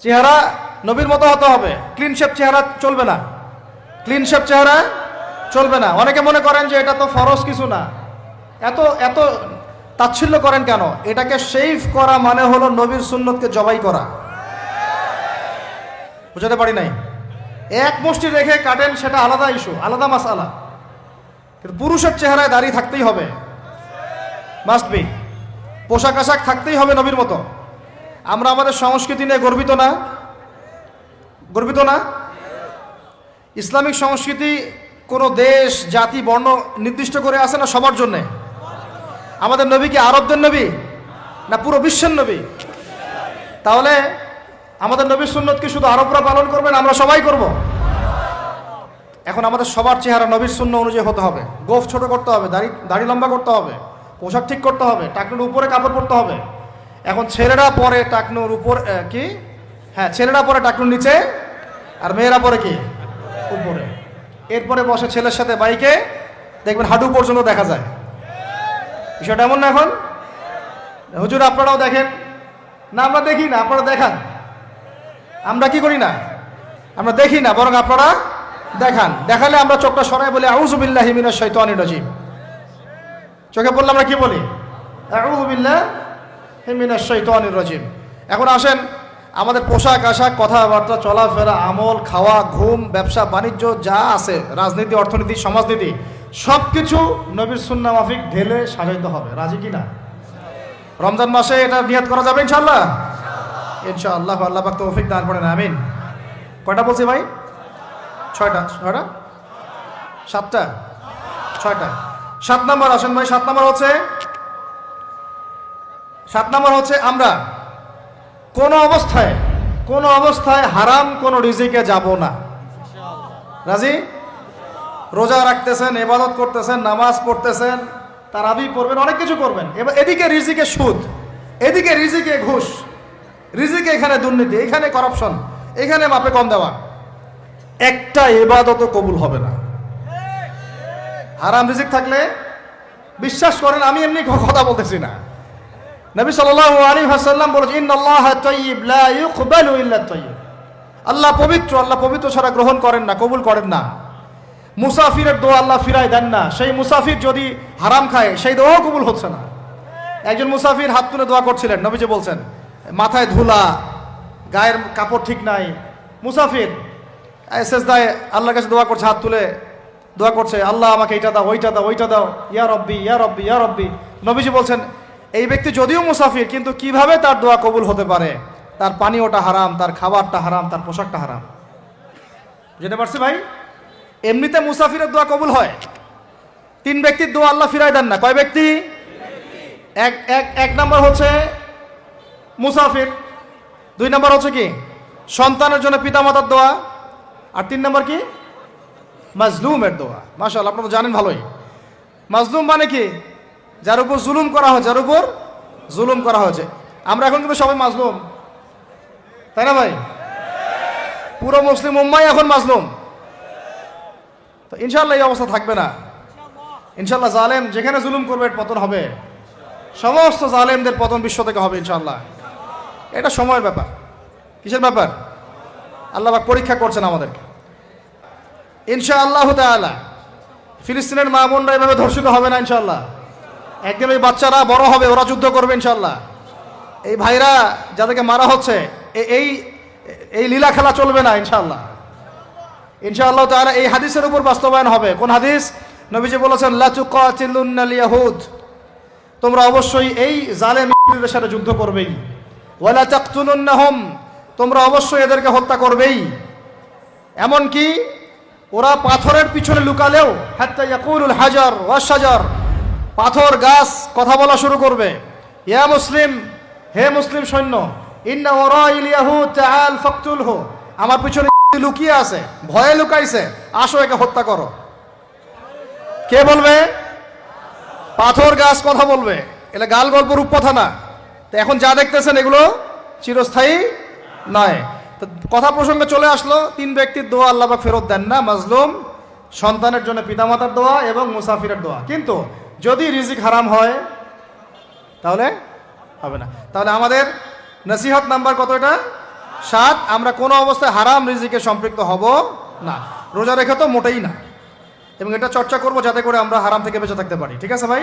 চেহারা নবীর মতো হতে হবে, ক্লিন শেপ চেহারা চলবে না, ক্লিন শেপ চেহারা চলবে না। অনেকে মনে করেন যে এটা তো ফরজ কিছু না, এত এত তাচ্ছিল্য করেন কেন? এটাকে শেভ করা মানে হলো নবীর সুন্নতকে জবাই করা। বুঝাতে পারি নাই? এক মুষ্টি রেখে কাটেন সেটা আলাদা ইস্যু, আলাদা মাসআলা, কিন্তু পুরুষের চেহারায় দাড়ি থাকতেই হবে, মাস্ট বি। পোশাক আশাক থাকতেই হবে নবীর মতো। আমরা আমাদের সংস্কৃতি নিয়ে গর্বিত না? গর্বিত না? ইসলামিক সংস্কৃতি কোনো দেশ, জাতি, বর্ণ নির্দিষ্ট করে আছে না সবার জন্যে? আমাদের নবী কি আরবদের নবী না পুরো বিশ্বের নবী? তাহলে আমাদের নবীর সুন্নত কি শুধু আরবরা পালন করবেন, আমরা সবাই করব? এখন আমাদের সবার চেহারা নবীর সুন্নত অনুযায়ী হতে হবে। গোফ ছোট করতে হবে, দাড়ি লম্বা করতে হবে, পোশাক ঠিক করতে হবে, টাকনুর উপরে কাপড় পরতে হবে। এখন ছেলেরা পরে টাকনুর উপর কি, হ্যাঁ ছেলেরা পরে টাকনুর নিচে, আর মেয়েরা পরে কি উপরে। এরপরে বসে ছেলের সাথে বাইকে, দেখবেন হাঁটু পর্যন্ত দেখা যায়। বিষয়টা এমন না? এখন হুজুর আপনারাও দেখেন না? আমরা দেখি না, আপনারা দেখান। আমরা কি করি না? আমরা দেখি না, বরং আপনারা দেখান। দেখালে আমরা চোখটা সরাই বলি আউযু বিল্লাহি মিনাশ শাইতানির রাজিম। চোখে পড়লে আমরা কি বলি? আউযু বিল্লাহি মিনাশ শাইতানির রাজিম। এখন আসেন, আমাদের পোশাক আশাক, কথাবার্তা, চলাফেরা, আমল, খাওয়া, ঘুম, ব্যবসা বাণিজ্য যা আছে, রাজনীতি, অর্থনীতি, সমাজনীতি, সব কিছু নবীর সুন্নাহ মাফিক ঢেলে সাজাইতে হবে। রাজি কি না? রমজান মাসে এটা নিয়াত করা যাবে ইনশাআল্লাহ? ইনশাআল্লাহ। আল্লাহ পাক তৌফিক দান করেন, আমিন। কয়টা বলছি ভাই? ছয়টা। ছয়টা? সাতটা? ছয়টা। 7 নম্বর আসেন ভাই। 7 নম্বর হচ্ছে আমরা কোনো অবস্থায় হারাম কোনো রিজিকে যাব না। রাজি? রোজা রাখতেছেন, ইবাদত করতেছেন, নামাজ পড়তেছেন, তারাবি পড়বেন, অনেক কিছু করবেন। এবার এদিকে রিজিকে সুদ, এদিকে রিজিকে ঘুষ, রিজিকে এখানে দুর্নীতি, এখানে করাপশন, এখানে মাপে কম দেওয়া, একটা ইবাদতও কবুল হবে না। হারাম রিজিক থাকলে বিশ্বাস করেন, আমি এমনি কথা বলতেছি না। নবী সাল্লাল্লাহু আলাইহি ওয়াসাল্লাম বলেছেন, ইন্নাল্লাহা তাইয়্যিব লা ইউকবালু ইল্লা তাইয়্যিব। আল্লাহ পবিত্র, আল্লাহ পবিত্র ছাড়া গ্রহণ করেন না, কবুল করেন না। মুসাফিরের দোয়া আল্লাহ ফিরায় দেন না। সেই মুসাফির যদি হারাম খায়, সেই দোয়াও কবুল হচ্ছে না। একজন মুসাফির হাত তুলে দোয়া করছিলেন, নবীজি বলছেন, মাথায় ধুলা, গায়ের কাপড় ঠিক নাই, মুসাফির সেজদায় আল্লাহর কাছে দোয়া করছে, হাত তুলে দোয়া করছে, আল্লাহ আমাকে এইটা দাও, ওইটা দাও, ওইটা দাও, ইয়া রব্বি ইয়া রব্বি ইয়া রব্বি। নবীজি বলছেন, এই ব্যক্তি যদিও মুসাফির, কিন্তু কিভাবে তার দোয়া কবুল হতে পারে? তার পানীয়টা হারাম, তার খাবারটা হারাম, তার পোশাকটা হারাম। বুঝতে পারছি ভাই? এমনিতে মুসাফিরের দোয়া কবুল হয়। 3 ব্যক্তির দোয়া আল্লাহ ফিরায় দেন না। কয় ব্যক্তি? এক নম্বর হচ্ছে মুসাফির, 2 নম্বর হচ্ছে কি সন্তানের জন্য পিতামাতার দোয়া, আর 3 নম্বর কি মাজলুমের দোয়া। মাশাআল্লাহ, আপনারা তো জানেন ভালোই। মাজলুম মানে কি? যার উপর জুলুম করা হয়, যার উপর জুলুম করা হয়েছে। আমরা এখন কিন্তু সবাই মাজলুম, তাই না ভাই? পুরো মুসলিম উম্মাহ এখন মাজলুম। তো ইনশাআল্লাহ এই অবস্থা থাকবে না। ইনশাআল্লাহ জালেম যেখানে জুলুম করবে পতন হবে। সমস্ত জালেমদের পতন বিশ্ব থেকে হবে ইনশাআল্লাহ। এটা সময়ের ব্যাপার। কিসের ব্যাপার? আল্লাহ পাক পরীক্ষা করছেন আমাদেরকে। ইনশাআল্লাহ তাআলা ফিলিস্তিনের মা বোনরা এভাবে ধর্ষিত হবে না ইনশাআল্লাহ। একদিন ওই বাচ্চারা বড় হবে, ওরা যুদ্ধ করবে ইনশাআল্লাহ। এই ভাইরা যাদেরকে মারা হচ্ছে, এই লীলা খেলা চলবে না ইনশাআল্লাহ। ইনশাআল্লাহ তাআলা এই হাদিসের উপর বাস্তবায়ন হবে। কোন হাদিস? নবীজি বলেছেন, লা তুকাতিলুনাল ইয়াহুদ, তোমরা অবশ্যই এই জালেম ইহুদিদের সাথে যুদ্ধ করবেই। ওয়ালা তাকতুলুনহুম, তোমরা অবশ্যই এদেরকে হত্যা করবেই। এমন কি ওরা পাথরের পিছনে লুকালেও, হাত্তা ইয়াকুলুল হাজার ওয়াশ শাজার, পাথর গাছ কথা বলা শুরু করবে। ইয়া মুসলিম, হে মুসলিম সৈন্য, ইন্না ওয়ারাইল ইয়াহুদ তাআল ফাকতুলহু, আমার পিছনে লুকিয়ে আছে, ভয়ে লুকাইছে, আসো একে হত্যা করো। কে বলবে? পাথর গাছ কথা বলবে। এটা গাল গল্প রূপকথা না। তো এখন যা দেখতেছেন এগুলো চিরস্থায়ী নয়। তো কথা প্রসঙ্গে চলে আসলো, 3 ব্যক্তির দোয়া আল্লাহ পাক ফেরত দেন না। মাজলুম, সন্তানের জন্য পিতামাতার দোয়া এবং মুসাফিরের দোয়া। কিন্তু যদি রিজিক হারাম হয় তাহলে হবে না। তাহলে আমাদের নসিহত নাম্বার কত? এটা 7 আমরা কোনো অবস্থায় হারাম রিজিকে সম্পৃক্ত হব না। রোজা রেখে তো মোটেই না, এবং এটা চর্চা করব যাতে করে আমরা হারাম থেকে বেঁচে থাকতে পারি। ঠিক আছে ভাই?